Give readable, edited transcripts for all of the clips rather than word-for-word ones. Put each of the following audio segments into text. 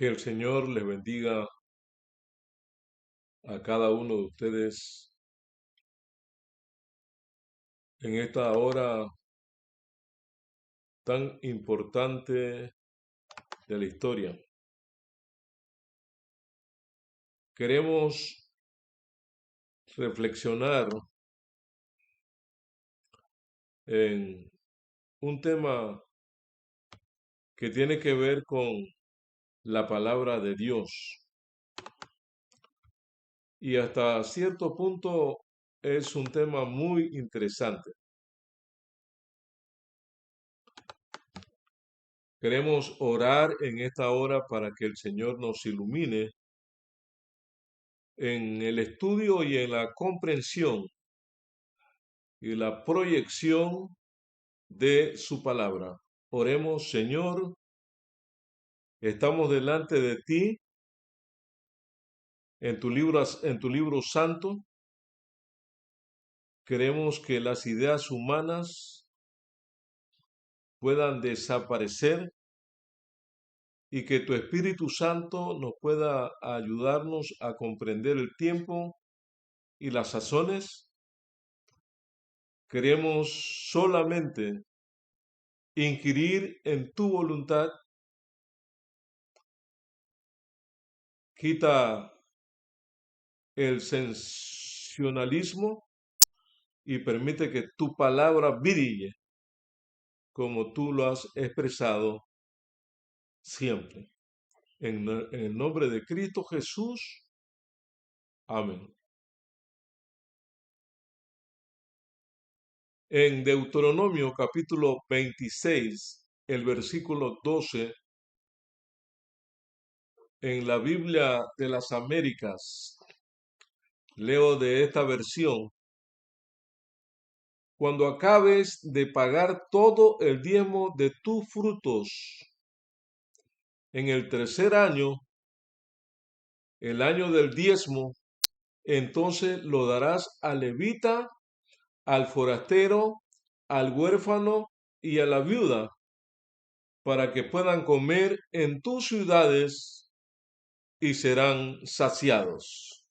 Que el Señor les bendiga a cada uno de ustedes en esta hora tan importante de la historia. Queremos reflexionar en un tema que tiene que ver con la palabra de Dios y hasta cierto punto es un tema muy interesante. Queremos orar en esta hora para que el Señor nos ilumine en el estudio y en la comprensión y la proyección de su palabra. Oremos, Señor, estamos delante de ti en tu libro santo. Queremos que las ideas humanas puedan desaparecer y que tu Espíritu Santo nos pueda ayudarnos a comprender el tiempo y las sazones. Queremos solamente inquirir en tu voluntad. Quita el sensacionalismo y permite que tu palabra brille como tú lo has expresado siempre. En el nombre de Cristo Jesús. Amén. En Deuteronomio capítulo 26, el versículo 12, en la Biblia de las Américas, leo de esta versión: cuando acabes de pagar todo el diezmo de tus frutos, en el tercer año, el año del diezmo, entonces lo darás al levita, al forastero, al huérfano y a la viuda, para que puedan comer en tus ciudades y serán saciados.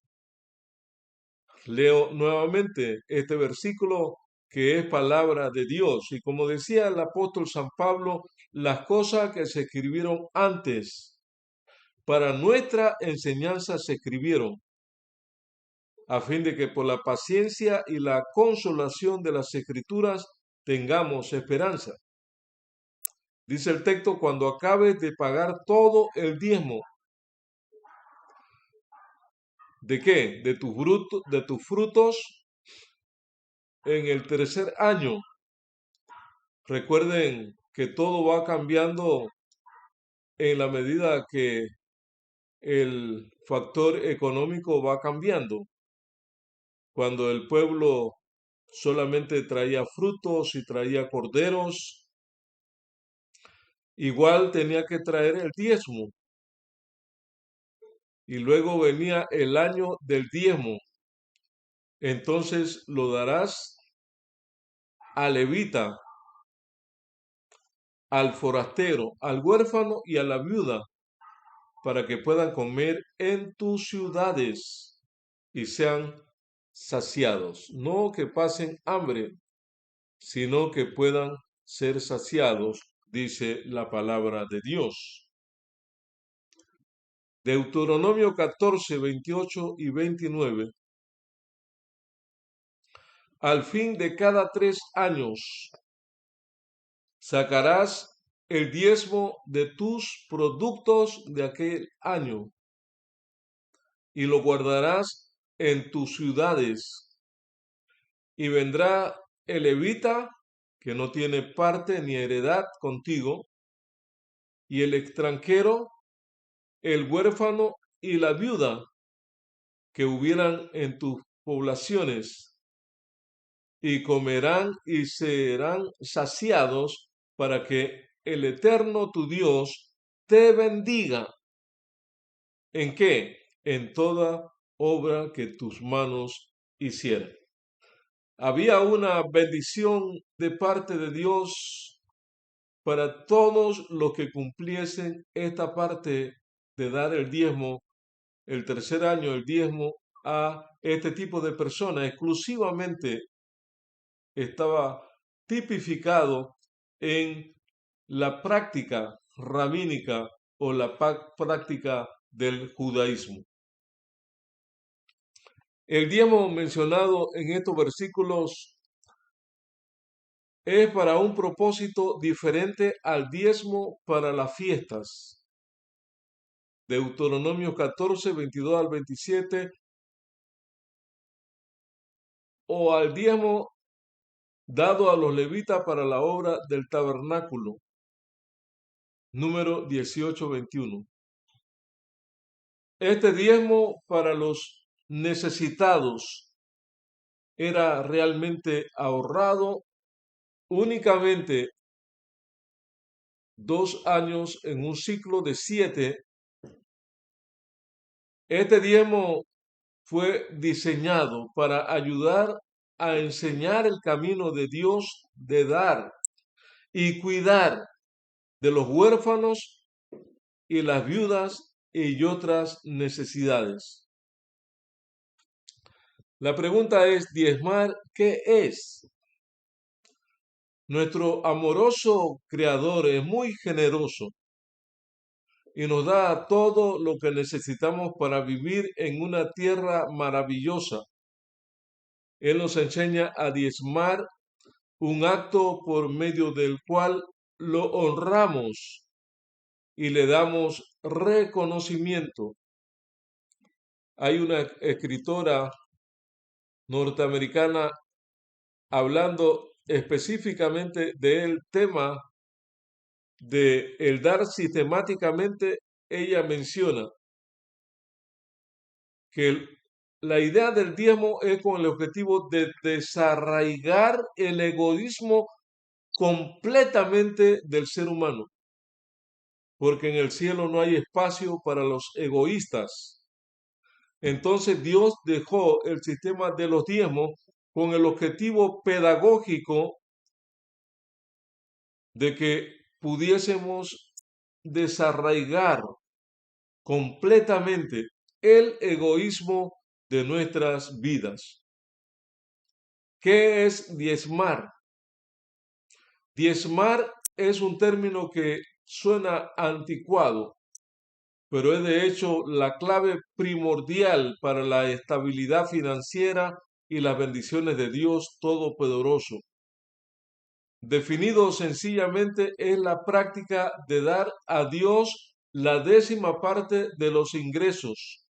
Leo nuevamente este versículo que es palabra de Dios. Y como decía el apóstol San Pablo, las cosas que se escribieron antes para nuestra enseñanza se escribieron, a fin de que por la paciencia y la consolación de las Escrituras tengamos esperanza. Dice el texto: cuando acabes de pagar todo el diezmo. ¿De qué? De tus frutos en el tercer año. Recuerden que todo va cambiando en la medida que el factor económico va cambiando. Cuando el pueblo solamente traía frutos y traía corderos, igual tenía que traer el diezmo. Y luego venía el año del diezmo. Entonces lo darás al levita, al forastero, al huérfano y a la viuda, para que puedan comer en tus ciudades y sean saciados. No que pasen hambre, sino que puedan ser saciados, dice la palabra de Dios. Deuteronomio 14, 28 y 29. Al fin de cada 3 años sacarás el diezmo de tus productos de aquel año y lo guardarás en tus ciudades. Y vendrá el levita, que no tiene parte ni heredad contigo, y el extranjero, el huérfano y la viuda que hubieran en tus poblaciones, y comerán y serán saciados, para que el Eterno tu Dios te bendiga. ¿En qué? En toda obra que tus manos hicieran. Había una bendición de parte de Dios para todos los que cumpliesen esta parte de dar el diezmo, el tercer año el diezmo a este tipo de personas. Exclusivamente estaba tipificado en la práctica rabínica o la práctica del judaísmo. El diezmo mencionado en estos versículos es para un propósito diferente al diezmo para las fiestas. Deuteronomio 14, 22 al 27, o al diezmo dado a los levitas para la obra del tabernáculo. Número 18, 21. Este diezmo para los necesitados era realmente ahorrado únicamente 2 años en un ciclo de 7. Este diezmo fue diseñado para ayudar a enseñar el camino de Dios, de dar y cuidar de los huérfanos y las viudas y otras necesidades. La pregunta es, diezmar, ¿qué es? Nuestro amoroso Creador es muy generoso y nos da todo lo que necesitamos para vivir en una tierra maravillosa. Él nos enseña a diezmar, un acto por medio del cual lo honramos y le damos reconocimiento. Hay una escritora norteamericana hablando específicamente del tema de el dar sistemáticamente. Ella menciona que la idea del diezmo es con el objetivo de desarraigar el egoísmo completamente del ser humano, porque en el cielo no hay espacio para los egoístas. Entonces Dios dejó el sistema de los diezmos con el objetivo pedagógico de que pudiésemos desarraigar completamente el egoísmo de nuestras vidas. ¿Qué es diezmar? Diezmar es un término que suena anticuado, pero es de hecho la clave primordial para la estabilidad financiera y las bendiciones de Dios Todopoderoso. Definido sencillamente, es la práctica de dar a Dios la 10ª parte de los ingresos.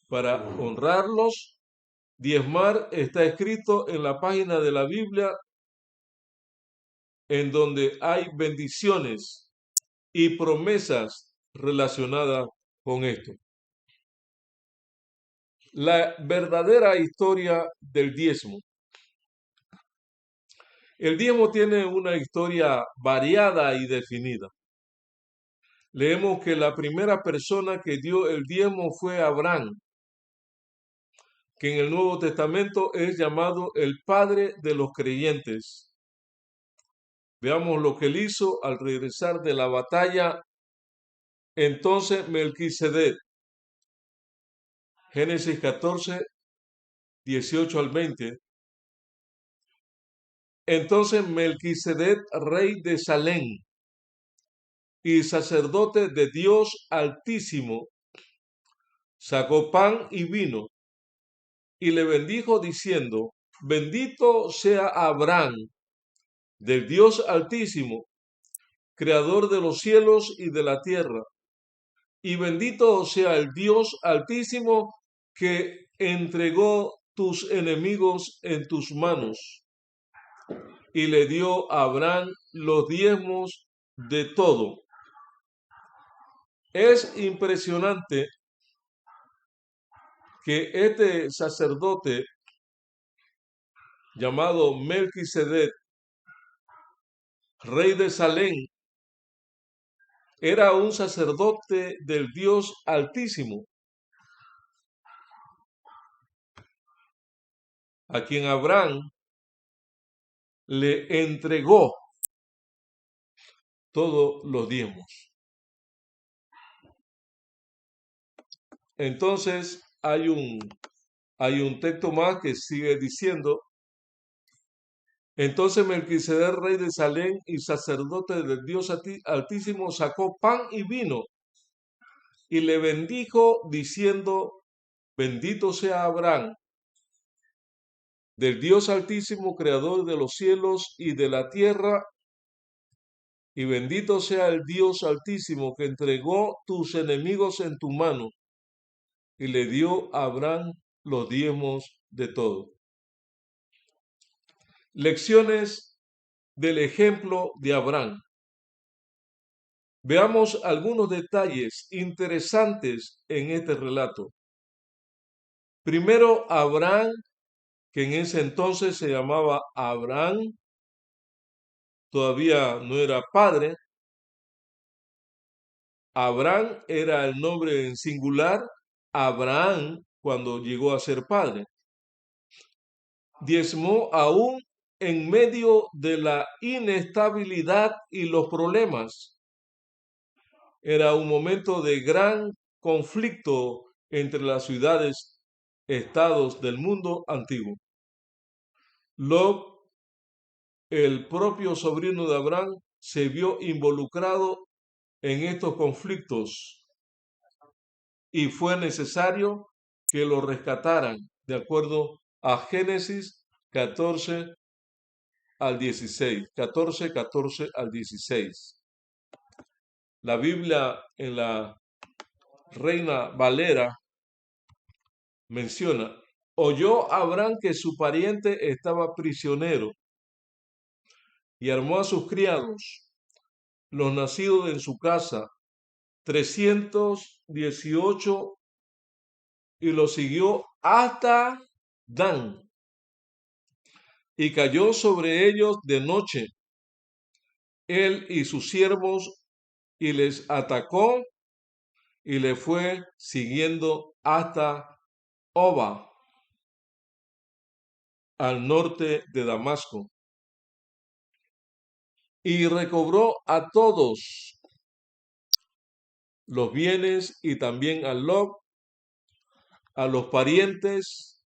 Para honrarlos, diezmar está escrito en la página de la Biblia en donde hay bendiciones y promesas relacionadas con esto. La verdadera historia del diezmo. El diezmo tiene una historia variada y definida. Leemos que la primera persona que dio el diezmo fue Abraham, que en el Nuevo Testamento es llamado el padre de los creyentes. Veamos lo que él hizo al regresar de la batalla. Entonces Melquisedec, Génesis 14, 18 al 20. Entonces Melquisedec, rey de Salem y sacerdote de Dios Altísimo, sacó pan y vino y le bendijo diciendo: bendito sea Abraham del Dios Altísimo, creador de los cielos y de la tierra, y bendito sea el Dios Altísimo que entregó tus enemigos en tus manos. Y le dio a Abraham los diezmos de todo. Es impresionante que este sacerdote llamado Melquisedec, rey de Salem, era un sacerdote del Dios Altísimo, a quien Abraham le entregó todos los diezmos. Entonces hay un texto más que sigue diciendo, entonces Melquisedec, rey de Salem y sacerdote del Dios Altísimo, sacó pan y vino y le bendijo diciendo, bendito sea Abraham, del Dios Altísimo, creador de los cielos y de la tierra, y bendito sea el Dios Altísimo que entregó tus enemigos en tu mano y le dio a Abraham los diezmos de todo. Lecciones del ejemplo de Abraham. Veamos algunos detalles interesantes en este relato. Primero, Abraham, que en ese entonces se llamaba Abraham, todavía no era padre. Abraham era el nombre en singular, Abraham cuando llegó a ser padre. Diezmó aún en medio de la inestabilidad y los problemas. Era un momento de gran conflicto entre las ciudades, estados del mundo antiguo. Lot, el propio sobrino de Abraham, se vio involucrado en estos conflictos y fue necesario que lo rescataran, de acuerdo a Génesis 14 al 16, 14 al 16. La Biblia en la Reina Valera menciona, oyó Abraham que su pariente estaba prisionero y armó a sus criados, los nacidos en su casa, 318, y los siguió hasta Dan, y cayó sobre ellos de noche, él y sus siervos, y les atacó y le fue siguiendo hasta Oba, al norte de Damasco, y recobró a todos los bienes y también a Lot, a los parientes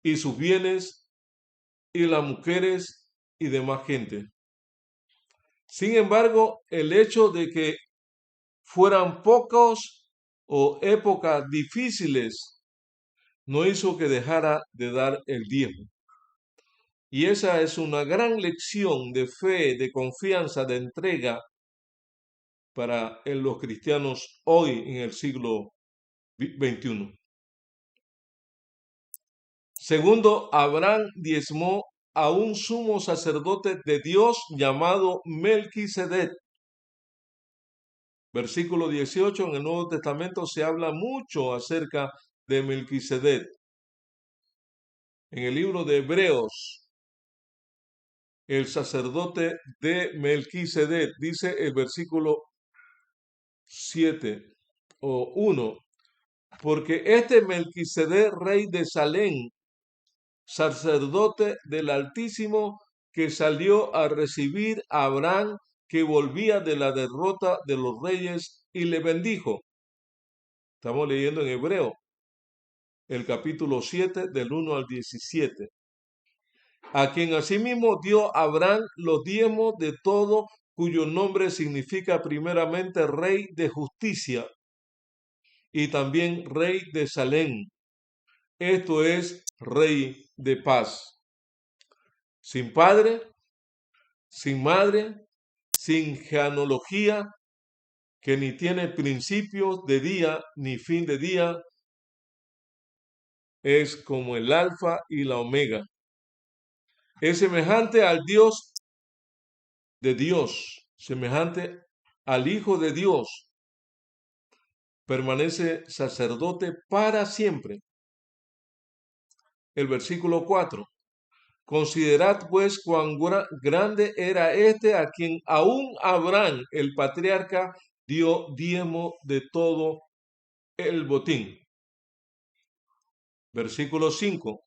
y sus bienes y las mujeres y demás gente. Sin embargo, el hecho de que fueran pocos o épocas difíciles no hizo que dejara de dar el diezmo. Y esa es una gran lección de fe, de confianza, de entrega para los cristianos hoy en el siglo XXI. Segundo, Abraham diezmó a un sumo sacerdote de Dios llamado Melquisedec. Versículo 18, en el Nuevo Testamento se habla mucho acerca de Melquisedec. En el libro de Hebreos, el sacerdote de Melquisedec, dice el versículo 7 o 1, porque este Melquisedec, rey de Salem, sacerdote del Altísimo, que salió a recibir a Abraham, que volvía de la derrota de los reyes, y le bendijo. Estamos leyendo en Hebreo, el capítulo 7, del 1 al 17. A quien asimismo dio Abraham los diezmos de todo, cuyo nombre significa primeramente Rey de Justicia y también Rey de Salem. Esto es Rey de Paz. Sin padre, sin madre, sin genealogía, que ni tiene principios de día ni fin de día, es como el alfa y la omega. Es semejante al Dios de Dios, semejante al Hijo de Dios. Permanece sacerdote para siempre. El versículo 4. Considerad pues cuán grande era este a quien aún Abraham, el patriarca, dio diezmo de todo el botín. Versículo 5.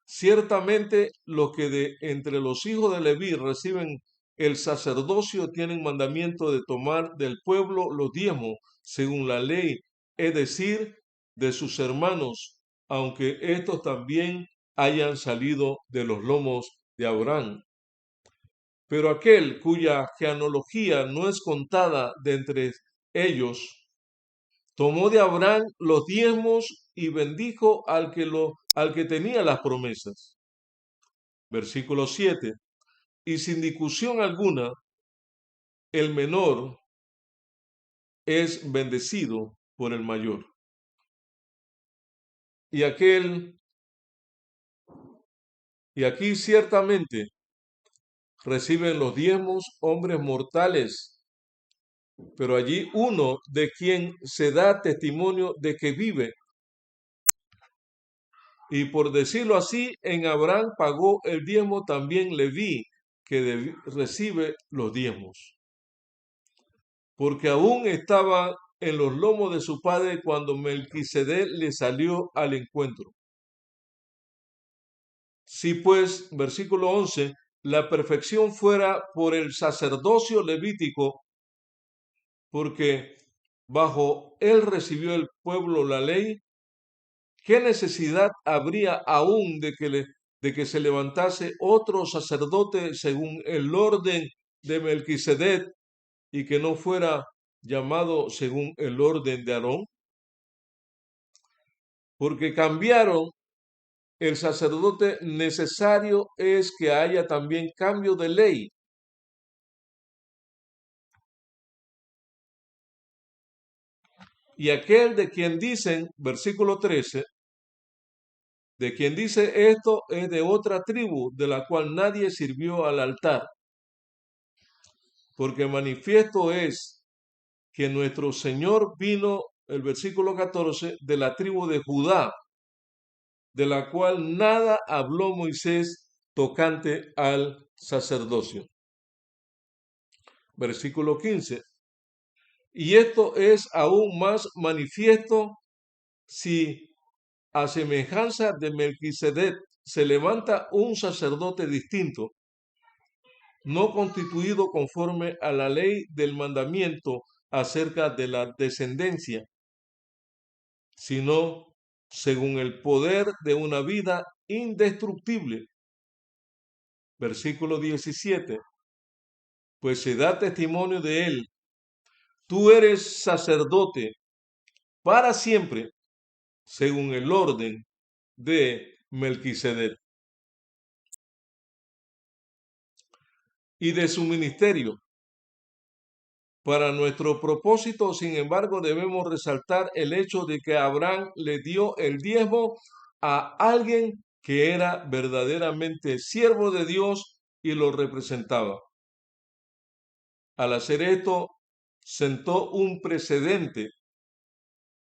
Ciertamente los que de entre los hijos de Leví reciben el sacerdocio tienen mandamiento de tomar del pueblo los diezmos, según la ley es decir, de sus hermanos, aunque estos también hayan salido de los lomos de Abraham. Pero aquel cuya genealogía no es contada de entre ellos, tomó de Abraham los diezmos y bendijo al que tenía las promesas. Versículo 7. Y sin discusión alguna, el menor es bendecido por el mayor. Y aquí ciertamente reciben los diezmos hombres mortales, pero allí uno de quien se da testimonio de que vive. Y por decirlo así, en Abraham pagó el diezmo también Leví, que recibe los diezmos. Porque aún estaba en los lomos de su padre cuando Melquisedec le salió al encuentro. Si pues, versículo 11, la perfección fuera por el sacerdocio levítico, porque bajo él recibió el pueblo la ley, ¿qué necesidad habría aún de que se levantase otro sacerdote según el orden de Melquisedec y que no fuera llamado según el orden de Aarón? Porque cambiaron el sacerdote, necesario es que haya también cambio de ley. Y aquel de quien dicen, versículo 13, de quien dice esto es de otra tribu, de la cual nadie sirvió al altar. Porque manifiesto es que nuestro Señor vino, el versículo 14, de la tribu de Judá, de la cual nada habló Moisés tocante al sacerdocio. Versículo 15. Y esto es aún más manifiesto si a semejanza de Melquisedec se levanta un sacerdote distinto, no constituido conforme a la ley del mandamiento acerca de la descendencia, sino según el poder de una vida indestructible. Versículo 17. Pues se da testimonio de él. Tú eres sacerdote para siempre, según el orden de Melquisedec. Y de su ministerio. Para nuestro propósito, sin embargo, debemos resaltar el hecho de que Abraham le dio el diezmo a alguien que era verdaderamente siervo de Dios y lo representaba. Al hacer esto, sentó un precedente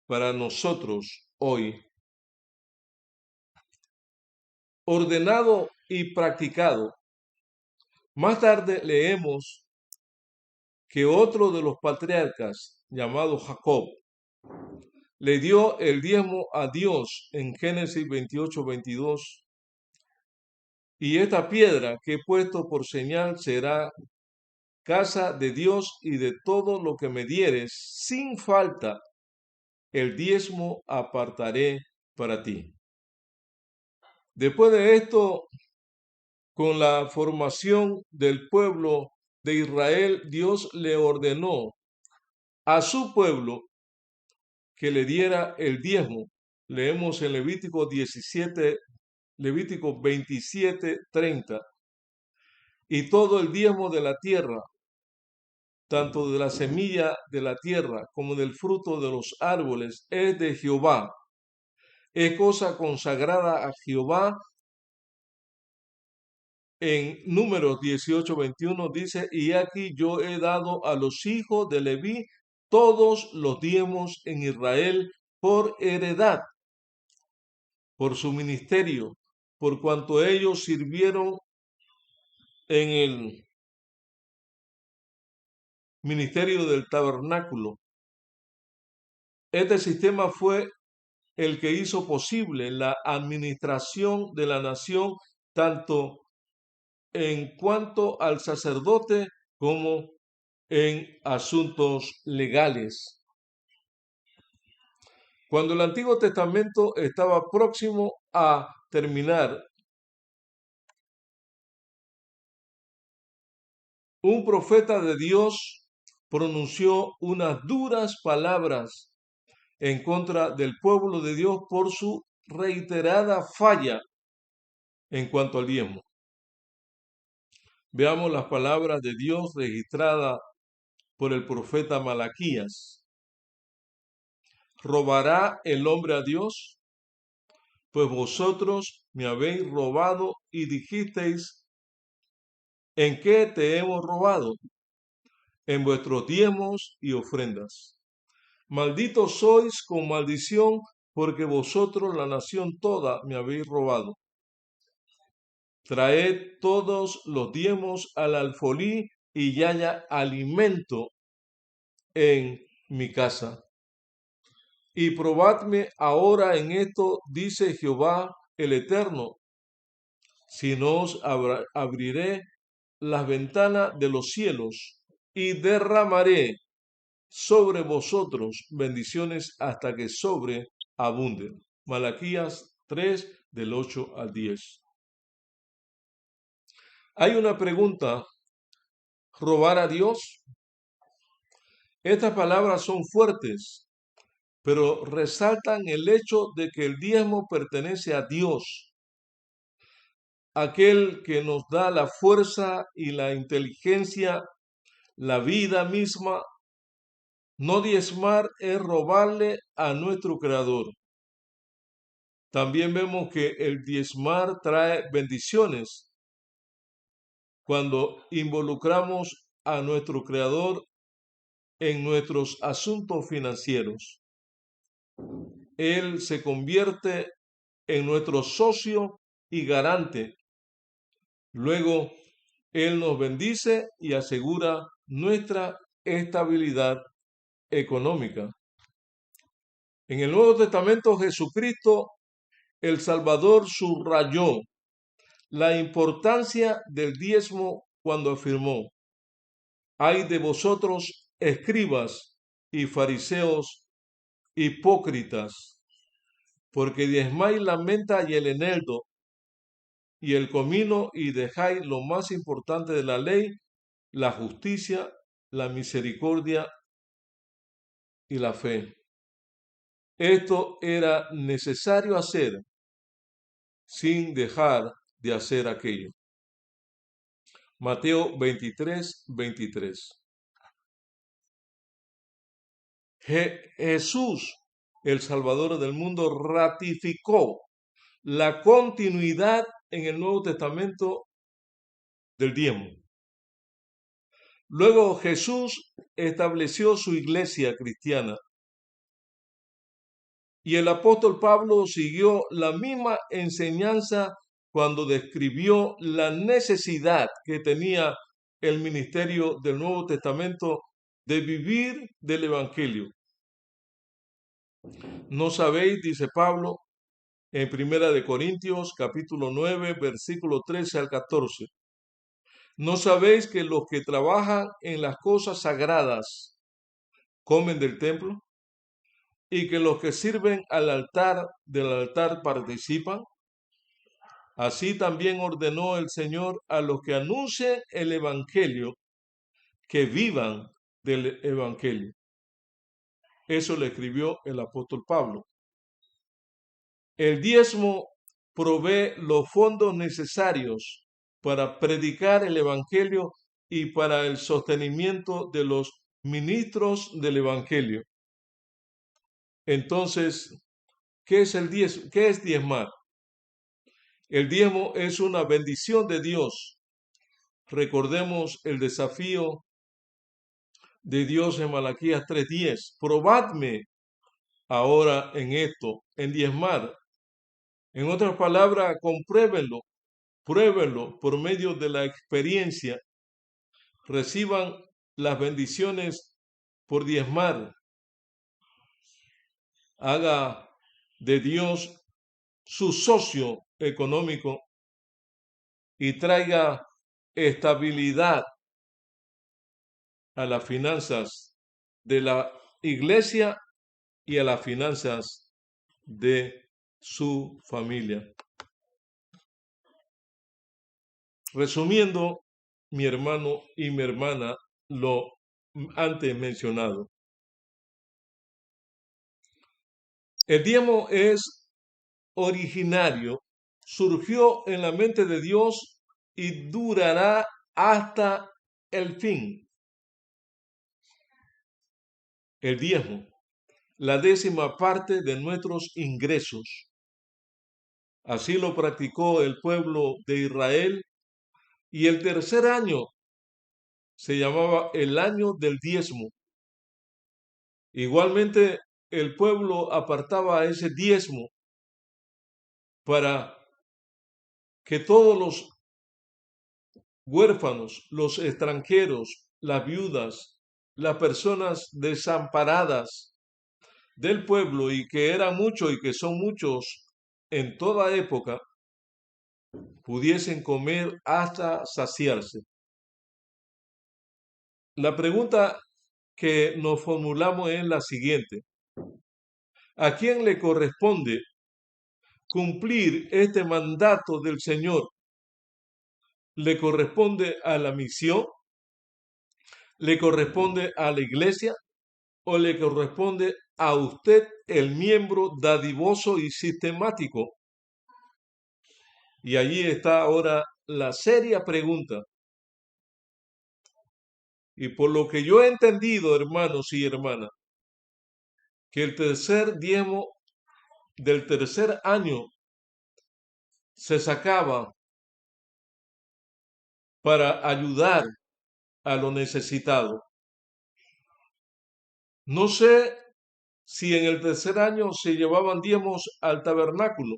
para nosotros hoy, ordenado y practicado. Más tarde leemos que otro de los patriarcas, llamado Jacob, le dio el diezmo a Dios en Génesis 28-22. Y esta piedra que he puesto por señal será casa de Dios, y de todo lo que me dieres, sin falta, el diezmo apartaré para ti. Después de esto, con la formación del pueblo de Israel, Dios le ordenó a su pueblo que le diera el diezmo. Leemos en Levítico 27:30. Y todo el diezmo de la tierra, tanto de la semilla de la tierra como del fruto de los árboles, es de Jehová. Es cosa consagrada a Jehová. En Números 18:21 dice, y aquí yo he dado a los hijos de Leví todos los diezmos en Israel por heredad, por su ministerio, por cuanto ellos sirvieron en el ministerio del tabernáculo. Este sistema fue el que hizo posible la administración de la nación, tanto en cuanto al sacerdote como en asuntos legales. Cuando el Antiguo Testamento estaba próximo a terminar, un profeta de Dios pronunció unas duras palabras en contra del pueblo de Dios por su reiterada falla en cuanto al diezmo. Veamos las palabras de Dios registradas por el profeta Malaquías. ¿Robará el hombre a Dios? Pues vosotros me habéis robado y dijisteis, ¿en qué te hemos robado? En vuestros diezmos y ofrendas. Malditos sois con maldición, porque vosotros, la nación toda, me habéis robado. Traed todos los diezmos al alfolí y ya haya alimento en mi casa. Y probadme ahora en esto, dice Jehová el Eterno, si no os abriré las ventanas de los cielos y derramaré sobre vosotros bendiciones hasta que sobreabunden. Malaquías 3, del 8 al 10. Hay una pregunta: ¿robar a Dios? Estas palabras son fuertes, pero resaltan el hecho de que el diezmo pertenece a Dios, aquel que nos da la fuerza y la inteligencia, la vida misma. No diezmar es robarle a nuestro Creador. También vemos que el diezmar trae bendiciones cuando involucramos a nuestro Creador en nuestros asuntos financieros. Él se convierte en nuestro socio y garante. Luego, Él nos bendice y asegura nuestra estabilidad económica. En el Nuevo Testamento, Jesucristo, el Salvador, subrayó la importancia del diezmo cuando afirmó: «Ay de vosotros, escribas y fariseos hipócritas, porque diezmáis la menta y el eneldo y el comino y dejáis lo más importante de la ley, la justicia, la misericordia y la fe». Esto era necesario hacer sin dejar de hacer aquello. Mateo 23, 23. Jesús, el Salvador del mundo, ratificó la continuidad en el Nuevo Testamento del diezmo. Luego Jesús estableció su iglesia cristiana y el apóstol Pablo siguió la misma enseñanza cuando describió la necesidad que tenía el ministerio del Nuevo Testamento de vivir del Evangelio. ¿No sabéis, dice Pablo en Primera de Corintios, capítulo 9, versículo 13 al 14, ¿no sabéis que los que trabajan en las cosas sagradas comen del templo? ¿Y que los que sirven del altar participan? Así también ordenó el Señor a los que anuncien el Evangelio que vivan del Evangelio. Eso le escribió el apóstol Pablo. El diezmo provee los fondos necesarios para predicar el Evangelio y para el sostenimiento de los ministros del Evangelio. Entonces, ¿qué es el diezmo? ¿Qué es diezmar? El diezmo es una bendición de Dios. Recordemos el desafío de Dios en Malaquías 3:10. Probadme ahora en esto, en diezmar. En otras palabras, compruébenlo, pruébenlo por medio de la experiencia. Reciban las bendiciones por diezmar. Haga de Dios su socio económico y traiga estabilidad a las finanzas de la iglesia y a las finanzas de su familia. Resumiendo, mi hermano y mi hermana, lo antes mencionado. El diezmo es originario, surgió en la mente de Dios y durará hasta el fin. El diezmo, la 10ª parte de nuestros ingresos. Así lo practicó el pueblo de Israel, y el tercer año se llamaba el año del diezmo. Igualmente, el pueblo apartaba ese diezmo para que todos los huérfanos, los extranjeros, las viudas, las personas desamparadas del pueblo, y que eran muchos y que son muchos en toda época, pudiesen comer hasta saciarse. La pregunta que nos formulamos es la siguiente: ¿a quién le corresponde cumplir este mandato del Señor? ¿Le corresponde a la misión? ¿Le corresponde a la iglesia? ¿O le corresponde a usted, el miembro dadivoso y sistemático? Y allí está ahora la seria pregunta. Y por lo que yo he entendido, hermanos y hermanas, que el tercer diezmo del tercer año se sacaba para ayudar a los necesitados. No sé si en el tercer año se llevaban diezmos al tabernáculo.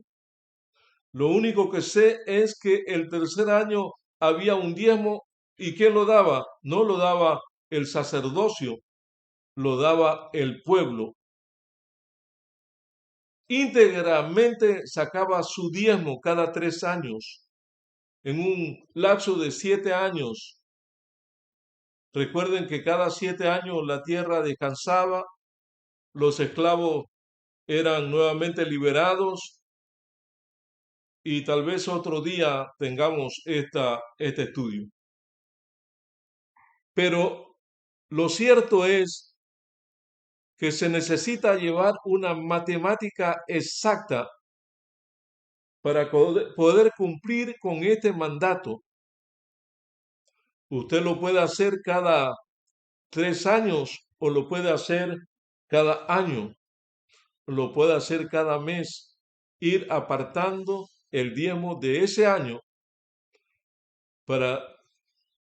Lo único que sé es que el tercer año había un diezmo, y ¿quién lo daba? No lo daba el sacerdocio, lo daba el pueblo. Íntegramente sacaba su diezmo cada 3 años, en un lapso de 7 años. Recuerden que cada 7 años la tierra descansaba, los esclavos eran nuevamente liberados, y tal vez otro día tengamos este estudio. Pero lo cierto es que se necesita llevar una matemática exacta para poder cumplir con este mandato. Usted lo puede hacer cada 3 años, o lo puede hacer cada año, lo puede hacer cada mes, ir apartando el diezmo de ese año para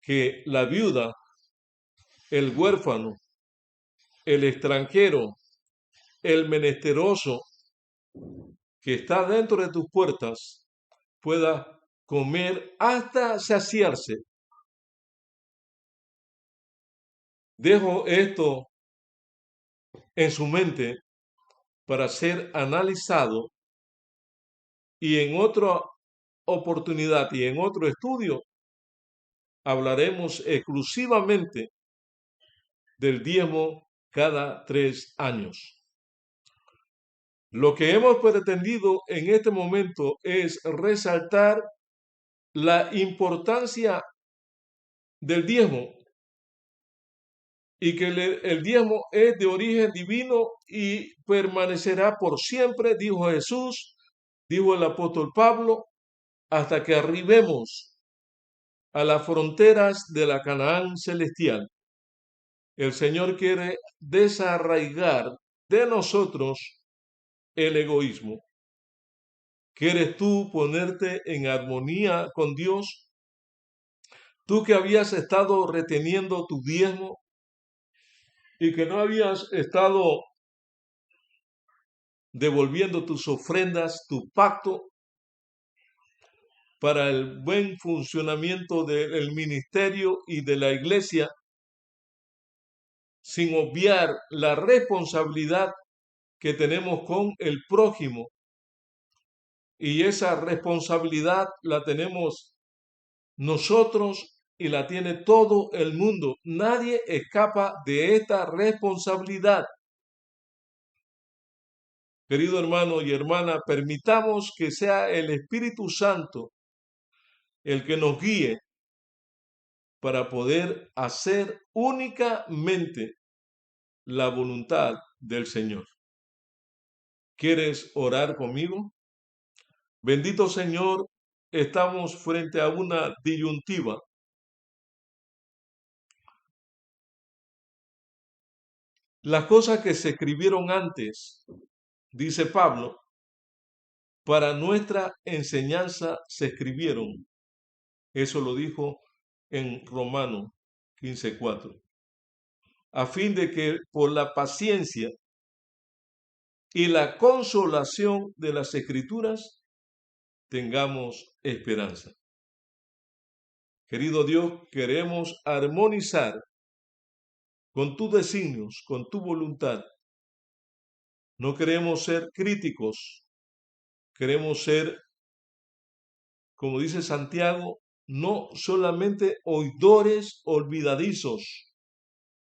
que la viuda, el huérfano, el extranjero, el menesteroso que está dentro de tus puertas pueda comer hasta saciarse. Dejo esto en su mente para ser analizado, y en otra oportunidad y en otro estudio hablaremos exclusivamente del diezmo cada 3 años. Lo que hemos pretendido en este momento es resaltar la importancia del diezmo, y que el diezmo es de origen divino y permanecerá por siempre, dijo Jesús, dijo el apóstol Pablo, hasta que arribemos a las fronteras de la Canaán celestial. El Señor quiere desarraigar de nosotros el egoísmo. ¿Quieres tú ponerte en armonía con Dios? Tú que habías estado reteniendo tu diezmo y que no habías estado devolviendo tus ofrendas, tu pacto, para el buen funcionamiento del ministerio y de la iglesia, sin obviar la responsabilidad que tenemos con el prójimo. Y esa responsabilidad la tenemos nosotros y la tiene todo el mundo. Nadie escapa de esta responsabilidad. Querido hermano y hermana, permitamos que sea el Espíritu Santo el que nos guíe para poder hacer únicamente la voluntad del Señor. ¿Quieres orar conmigo? Bendito Señor, estamos frente a una disyuntiva. Las cosas que se escribieron antes, dice Pablo, para nuestra enseñanza se escribieron. Eso lo dijo en Romanos 15:4. A fin de que por la paciencia y la consolación de las Escrituras tengamos esperanza. Querido Dios, queremos armonizar con tus designios, con tu voluntad. No queremos ser críticos, queremos ser, como dice Santiago, no solamente oidores olvidadizos,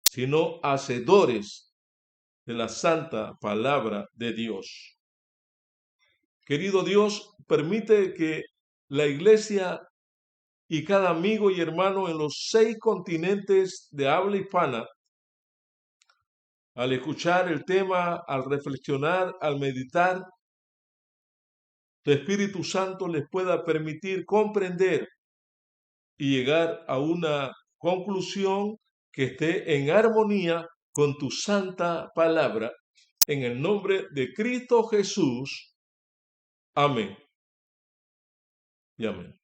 sino hacedores de la santa palabra de Dios. Querido Dios, permite que la iglesia y cada amigo y hermano en los 6 continentes de habla hispana, al escuchar el tema, al reflexionar, al meditar, tu Espíritu Santo les pueda permitir comprender y llegar a una conclusión que esté en armonía con tu santa palabra. En el nombre de Cristo Jesús. Amén y amén.